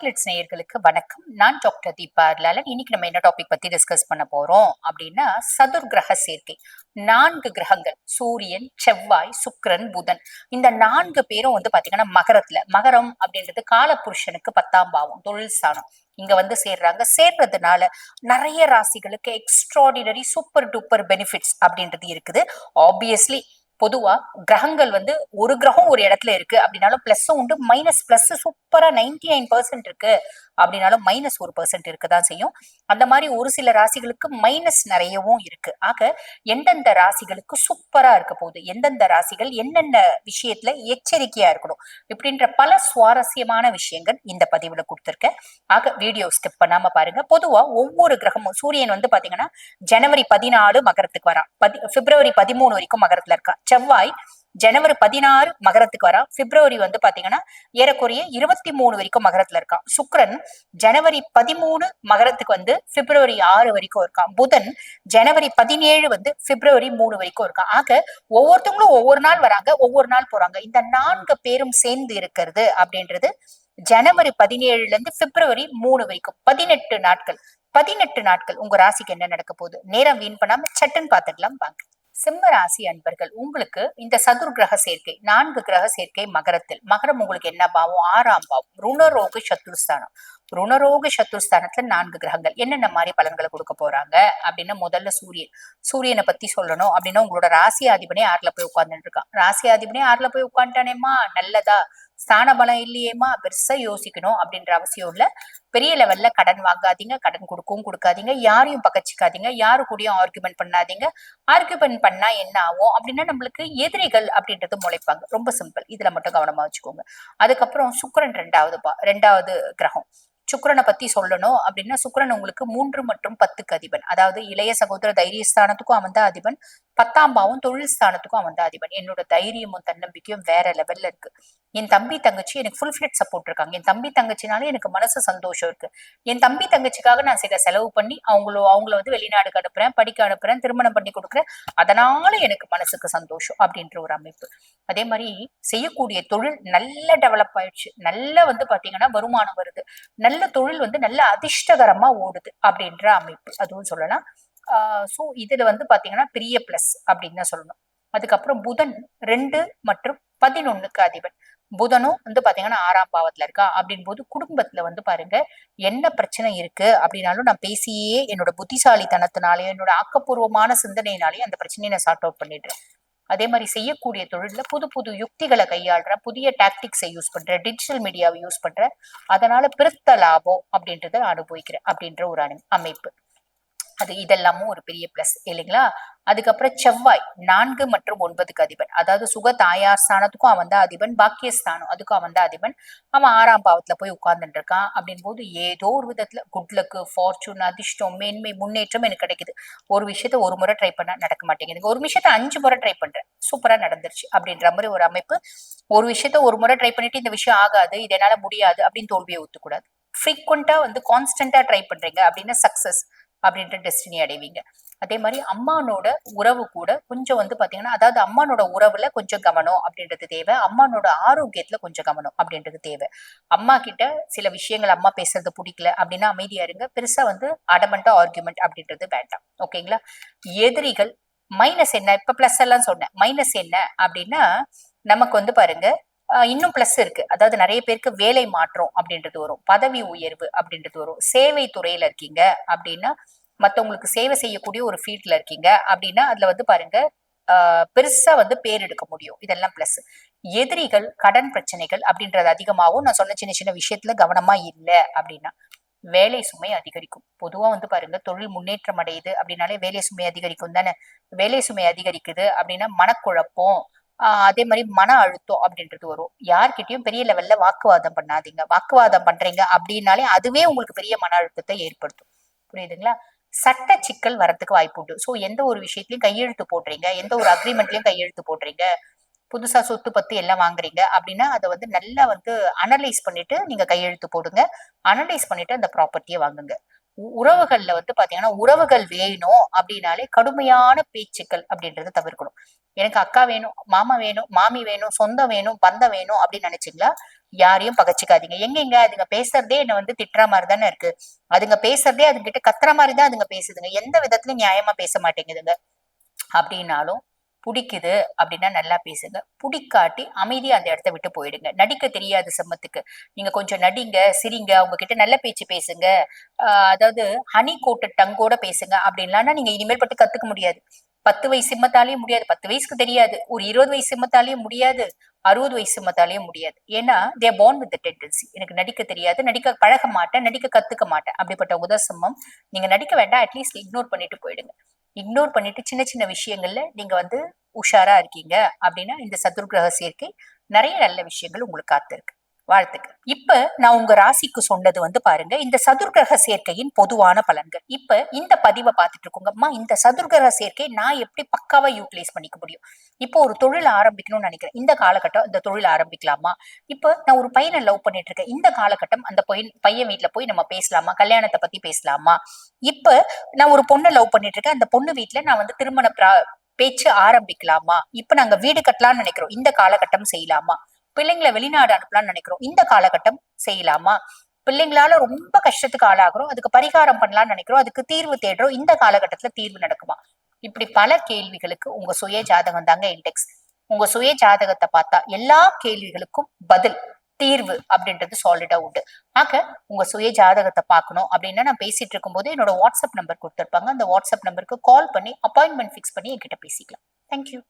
Glitz நேயர்களுக்கு வணக்கம். நான் டாக்டர் தீபா லாலன். இன்னைக்கு நம்ம என்ன டாபிக் பத்தி டிஸ்கஸ் பண்ண போறோம் அப்படின்னா, சதுர் கிரக சேர்க்கை. 4 கிரகங்கள் சூரியன், செவ்வாய், சுக்கிரன், புதன். இந்த 4 பேரும் வந்து பாத்தீங்கன்னா மகரத்துல, மகரம் அப்படின்றது காலபுருஷனுக்கு 10ஆம் பாவம், தொழில் ஸ்தானம். இங்க வந்து சேர்றாங்க. சேர்றதுனால நிறைய ராசிகளுக்கு எக்ஸ்ட்ராடினரி சூப்பர் டூப்பர் பெனிஃபிட்ஸ் அப்படின்றது இருக்குது. ஆப்வியஸ்லி பொதுவா கிரகங்கள் வந்து ஒரு கிரகம் ஒரு இடத்துல இருக்கு அப்படின்னாலும் பிளஸும் உண்டு, மைனஸ் பிளஸ் சூப்பரா 99% இருக்கு அப்படின்னாலும் -1% இருக்கதான் செய்யும். அந்த மாதிரி ஒரு சில ராசிகளுக்கு மைனஸ் நிறையவும் இருக்கு. ஆக எந்தெந்த ராசிகளுக்கு சூப்பரா இருக்க போகுது, எந்தெந்த ராசிகள் என்னென்ன விஷயத்துல எச்சரிக்கையா இருக்கணும் இப்படின்ற பல சுவாரஸ்யமான விஷயங்கள் இந்த பதிவுல கொடுத்துருக்கேன். ஆக வீடியோ ஸ்கிப் பண்ணாம பாருங்க. பொதுவா ஒவ்வொரு கிரகமும் சூரியன் வந்து பாத்தீங்கன்னா ஜனவரி 14 மகரத்துக்கு வரான், பிப்ரவரி 13 வரைக்கும் மகரத்துல இருக்கான். செவ்வாய் ஜனவரி 16 மகரத்துக்கு வரா, பிப்ரவரி வந்து பாத்தீங்கன்னா ஏறக்குறைய 23 வரைக்கும் மகரத்துல இருக்கான். சுக்கிரன் ஜனவரி 13 மகரத்துக்கு வந்து பிப்ரவரி 6 வரைக்கும் இருக்கான். புதன் ஜனவரி 17 வந்து பிப்ரவரி 3 வரைக்கும் இருக்கான். ஆக ஒவ்வொருத்தவங்களும் ஒவ்வொரு நாள் வராங்க, ஒவ்வொரு நாள் போறாங்க. இந்த 4 பேரும் சேர்ந்து இருக்கிறது அப்படின்றது ஜனவரி 17 இருந்து பிப்ரவரி 3 வரைக்கும் 18 நாட்கள். 18 நாட்கள் உங்க ராசிக்கு என்ன நடக்க போகுது, நேரம் வீண் பண்ணாம சட்டுன்னு பாத்துக்கலாம் வாங்க. சிம்ம ராசி அன்பர்கள், உங்களுக்கு இந்த சதுர் கிரக சேர்க்கை, 4 கிரக சேர்க்கை மகரத்தில். மகரம் உங்களுக்கு என்ன பாவம்? 6ஆம் பாவம், ருணரோக சத்துருஸ்தானம். ருணரோக சத்துருஸ்தானத்துல 4 கிரகங்கள் என்னென்ன மாதிரி பலன்களை கொடுக்க போறாங்க அப்படின்னா, முதல்ல சூரியன். சூரியனை பத்தி சொல்லணும் அப்படின்னா, உங்களோட ராசியாதிபனே 6ல போய் உட்கார்ந்துட்டு இருக்கான். ராசியாதிபனே 6ல போய் உட்காந்துட்டானேமா நல்லதா, ஸ்தான பலம் இல்லையேமா பெருசா யோசிக்கணும் அப்படின்ற அவசியம் இல்ல. பெரிய லெவல்ல கடன் வாங்காதீங்க, கடன் கொடுக்கவும் கொடுக்காதீங்க, யாரையும் பகச்சிக்காதீங்க, யாரு கூடயும் ஆர்குமெண்ட் பண்ணாதீங்க. ஆர்குமெண்ட் பண்ணா என்ன ஆகும் அப்படின்னா, நம்மளுக்கு எதிரிகள் அப்படின்றது முளைப்பாங்க. ரொம்ப சிம்பிள், இதுல மட்டும் கவனமா வச்சுக்கோங்க. அதுக்கப்புறம் சுக்கிரன் 2வது கிரகம். சுக்கிரனை பத்தி சொல்லணும் அப்படின்னா, சுக்கிரன் உங்களுக்கு 3 மற்றும் 10க்கு அதிபன். அதாவது இளைய சகோதர தைரியஸ்தானத்துக்கும் அவன் தான் அதிபன், 10ஆம் பாவம் தொழில் ஸ்தானத்துக்கும் அவன் தான் அதிபன். என்னோட தைரியமும் தன்னம்பிக்கையும் வேற லெவல்ல இருக்கு. என் தம்பி தங்கச்சி எனக்கு ஃபுல் ஃபிளட் சப்போர்ட் இருக்காங்க. என் தம்பி தங்கச்சினாலே எனக்கு மனசு சந்தோஷம் இருக்கு. என் தம்பி தங்கச்சிக்காக நான் சில செலவு பண்ணி அவங்கள வந்து வெளிநாடுக்கு அனுப்புறேன், படிக்க அனுப்புறேன், திருமணம் பண்ணி கொடுக்குறேன். அதனால எனக்கு மனசுக்கு சந்தோஷம் அப்படின்ற ஒரு அமைப்பு. அதே மாதிரி செய்யக்கூடிய தொழில் நல்ல டெவலப் ஆயிடுச்சு, நல்ல வந்து பாத்தீங்கன்னா வருமானம் வருது, நல்ல தொழில் வந்து நல்ல அதிர்ஷ்டகரமா ஓடுது அப்படின்ற அமைப்பு, அதுவும் சொல்லலாம். சோ இதுல வந்து பாத்தீங்கன்னா பெரிய பிளஸ் அப்படின்னு தான் சொல்லணும். அதுக்கப்புறம் புதன் 2 மற்றும் 11க்கு அதிபன். புதனும் வந்து பாத்தீங்கன்னா 6ஆம் பாவத்துல இருக்கா அப்படின் போது குடும்பத்துல வந்து பாருங்க என்ன பிரச்சனை இருக்கு அப்படின்னாலும் நான் பேசியே என்னோட புத்திசாலித்தனத்தினாலேயும் என்னோட ஆக்கப்பூர்வமான சிந்தனையினாலேயும் அந்த பிரச்சனையை நான் சார்ட் அவுட் பண்ணிடுறேன். அதே மாதிரி செய்யக்கூடிய தொழில்ல புது புது யுக்திகளை கையாளுறேன், புதிய டாக்டிக்ஸை யூஸ் பண்றேன், டிஜிட்டல் மீடியாவை யூஸ் பண்றேன். அதனால பிரித்த லாபம் அப்படின்றத அனுபவிக்கிறேன் அப்படின்ற ஒரு அமைப்பு. அது இதெல்லாமும் ஒரு பெரிய பிளஸ் இல்லைங்களா. அதுக்கப்புறம் செவ்வாய் 4 மற்றும் 9க்கு அதிபன். அதாவது சுக தாயார் ஸ்தானத்துக்கும் அவன் தான் அதிபன், பாக்கியஸ்தானம் அதுக்கும் அவன் தான் அதிபன். அவன் 6ஆம் பாவத்துல போய் உட்கார்ந்துட்டு இருக்கான் அப்படின் போது ஏதோ ஒரு விதத்துல குட் லக்கு, ஃபார்ச்சூன், அதிர்ஷ்டம், மேன்மை, முன்னேற்றம் எனக்கு கிடைக்குது. ஒரு விஷயத்த ஒரு முறை ட்ரை பண்ணா நடக்க மாட்டேங்குது, ஒரு விஷயத்த 5 முறை ட்ரை பண்றேன், சூப்பரா நடந்துருச்சு அப்படின்ற மாதிரி ஒரு அமைப்பு. ஒரு விஷயத்த ஒரு முறை ட்ரை பண்ணிட்டு இந்த விஷயம் ஆகாது, இது என்னால முடியாது அப்படின்னு தோல்வியை ஒத்துக்கூடாது. ஃப்ரீக்வெண்டா வந்து கான்ஸ்டன்டா ட்ரை பண்றீங்க அப்படின்னா சக்சஸ் அப்படின்ற டெஸ்டினி அடைவீங்க. அதே மாதிரி அம்மானோட உறவு கூட கொஞ்சம் வந்து பாத்தீங்கன்னா, அதாவது அம்மானோட உறவுல கொஞ்சம் கவனம் அப்படின்றது தேவை, அம்மானோட ஆரோக்கியத்துல கொஞ்சம் கவனம் அப்படின்றது தேவை. அம்மா கிட்ட சில விஷயங்கள் அம்மா பேசுறது பிடிக்கல அப்படின்னா அமைதியா இருங்க, பெருசா வந்து அடமெண்டா ஆர்குமெண்ட் அப்படின்றது வேண்டாம். ஓகேங்களா. எதிரிகள் மைனஸ் என்ன, இப்ப பிளஸ் எல்லாம் சொன்னேன், மைனஸ் என்ன அப்படின்னா நமக்கு வந்து பாருங்க இன்னும் பிளஸ் இருக்கு. அதாவது நிறைய பேருக்கு வேலை மாற்றம் அப்படின்றது வரும், பதவி உயர்வு அப்படின்றது வரும். சேவை துறையில இருக்கீங்க அப்படின்னா, மத்தவங்களுக்கு சேவை செய்யக்கூடிய ஒரு ஃபீல்ட்ல இருக்கீங்க அப்படின்னா அதுல வந்து பாருங்க பெருசா வந்து பேர் எடுக்க முடியும். இதெல்லாம் பிளஸ். எதிரிகள், கடன் பிரச்சனைகள் அப்படின்றது அதிகமாகவும், நான் சொன்ன சின்ன சின்ன விஷயத்துல கவனமா இல்லை அப்படின்னா வேலை சுமை அதிகரிக்கும். பொதுவா வந்து பாருங்க தொழில் முன்னேற்றம் அடையுது அப்படின்னாலே வேலை சுமை அதிகரிக்கும் தானே. வேலை சுமை அதிகரிக்குது அப்படின்னா மனக்குழப்பம், அதே மாதிரி மன அழுத்தம் அப்படின்றது வரும். யார்கிட்டயும் பெரிய லெவல்ல வாக்குவாதம் பண்ணாதீங்க. வாக்குவாதம் பண்றீங்க அப்படின்னாலே அதுவே உங்களுக்கு பெரிய மன அழுத்தத்தை ஏற்படுத்தும். புரியுதுங்களா. சட்ட சிக்கல் வரத்துக்கு வாய்ப்பு உண்டு. சோ எந்த ஒரு விஷயத்திலயும் கையெழுத்து போடுறீங்க, எந்த ஒரு அக்ரிமெண்ட்லயும் கையெழுத்து போடுறீங்க, புதுசா சொத்து பத்து எல்லாம் வாங்குறீங்க அப்படின்னா அதை வந்து நல்லா வந்து அனலைஸ் பண்ணிட்டு நீங்க கையெழுத்து போடுங்க. அனலைஸ் பண்ணிட்டு அந்த ப்ராப்பர்ட்டியை வாங்குங்க. உறவுகள்ல வந்து பாத்தீங்கன்னா உறவுகள் வேணும் அப்படின்னாலே கடுமையான பேச்சுக்கள் அப்படின்றத தவிர்க்கணும். எனக்கு அக்கா வேணும், மாமா வேணும், மாமி வேணும், சொந்தம் வேணும், பந்தம் வேணும் அப்படின்னு நினைச்சீங்களா, யாரையும் பகச்சிக்காதீங்க. எங்கெங்க அதுங்க பேசுறதே என்ன வந்து திட்டுற மாதிரி தானே இருக்கு. அதுங்க பேசுறதே அதுங்கிட்ட கத்துற மாதிரி தான் அதுங்க பேசுதுங்க. எந்த விதத்துலயும் நியாயமா பேச மாட்டேங்குதுங்க. அப்படின்னாலும் புடிக்குது அப்படின்னா நல்லா பேசுங்க. புடிக்காட்டி அமைதியா அந்த இடத்த விட்டு போயிடுங்க. நடிக்க தெரியாது செம்மத்துக்கு. நீங்க கொஞ்சம் நடிங்க, சிரிங்க, உங்ககிட்ட நல்ல பேச்சு பேசுங்க. அதாவது ஹனி கோட்டட் டங்கோட பேசுங்க அப்படின்லாம் நீங்க இனிமேல் பட்டு கத்துக்க முடியாது. 10 வயசு சிம்மத்தாலேயும் முடியாது. 10 வயசுக்கு தெரியாது. ஒரு 20 வயசு சிம்மத்தாலேயும் முடியாது. 60 வயசு சிம்மத்தாலேயும் முடியாது. ஏன்னா தே பார்ன் வித் டெண்டன்சி. எனக்கு நடிக்க தெரியாது, நடிக்க பழக மாட்டேன், நடிக்க கத்துக்க மாட்டேன் அப்படிப்பட்ட உதசம்மம். நீங்க நடிக்க வேண்டாம், அட்லீஸ்ட் இக்னோர் பண்ணிட்டு போயிடுங்க. இக்னோர் பண்ணிட்டு சின்ன சின்ன விஷயங்கள்ல நீங்க வந்து உஷாரா இருக்கீங்க அப்படின்னா இந்த சதுர்கிரக சேர்க்கை நிறைய நல்ல விஷயங்கள் உங்களுக்கு காத்திருக்கு. வாழ்த்துக்கள். இப்ப நான் உங்க ராசிக்கு சொன்னது வந்து பாருங்க இந்த சதுர்கிரக சேர்க்கையின் பொதுவான பலன்கள். இப்ப இந்த பதிவை பார்த்துட்டு இருக்கோங்க அம்மா, இந்த சதுர்கிரக சேர்க்கை நான் எப்படி பக்காவா யூட்டிலைஸ் பண்ணிக்க முடியும்? இப்போ ஒரு தொழில் ஆரம்பிக்கணும்னு நினைக்கிறேன், இந்த காலகட்டம் இந்த தொழில் ஆரம்பிக்கலாமா? இப்ப நான் ஒரு பையனை லவ் பண்ணிட்டு இருக்கேன், இந்த காலகட்டம் அந்த பையன் வீட்டுல போய் நம்ம பேசலாமா, கல்யாணத்தை பத்தி பேசலாமா? இப்ப நான் ஒரு பொண்ணை லவ் பண்ணிட்டு இருக்கேன், அந்த பொண்ணு வீட்டுல நான் வந்து திருமண பேச்சு ஆரம்பிக்கலாமா? இப்ப நாங்க வீடு கட்டலாம்னு நினைக்கிறோம், இந்த காலகட்டம் செய்யலாமா? பிள்ளைங்களை வெளிநாடு அனுப்பலாம்னு நினைக்கிறோம், இந்த காலகட்டம் செய்யலாமா? பிள்ளைங்களால ரொம்ப கஷ்டத்துக்கு ஆளாகிறோம், அதுக்கு பரிகாரம் பண்ணலாம்னு நினைக்கிறோம், அதுக்கு தீர்வு தேடுறோம், இந்த காலகட்டத்துல தீர்வு நடக்குமா? இப்படி பல கேள்விகளுக்கு உங்க சுய ஜாதகம் தாங்க இண்டெக்ஸ். உங்க சுய ஜாதகத்தை பார்த்தா எல்லா கேள்விகளுக்கும் பதில், தீர்வு அப்படின்றது சாலிடா உண்டு. ஆக உங்க சுய ஜாதகத்தை பார்க்கணும் அப்படின்னா நான் பேசிட்டு இருக்கும் போது என்னோட வாட்ஸ்அப் நம்பர் கொடுத்துருப்பாங்க, அந்த வாட்ஸ்அப் நம்பருக்கு கால் பண்ணி அப்பாயின்மெண்ட் ஃபிக்ஸ் பண்ணி என்கிட்ட பேசிக்கலாம். தேங்க்யூ.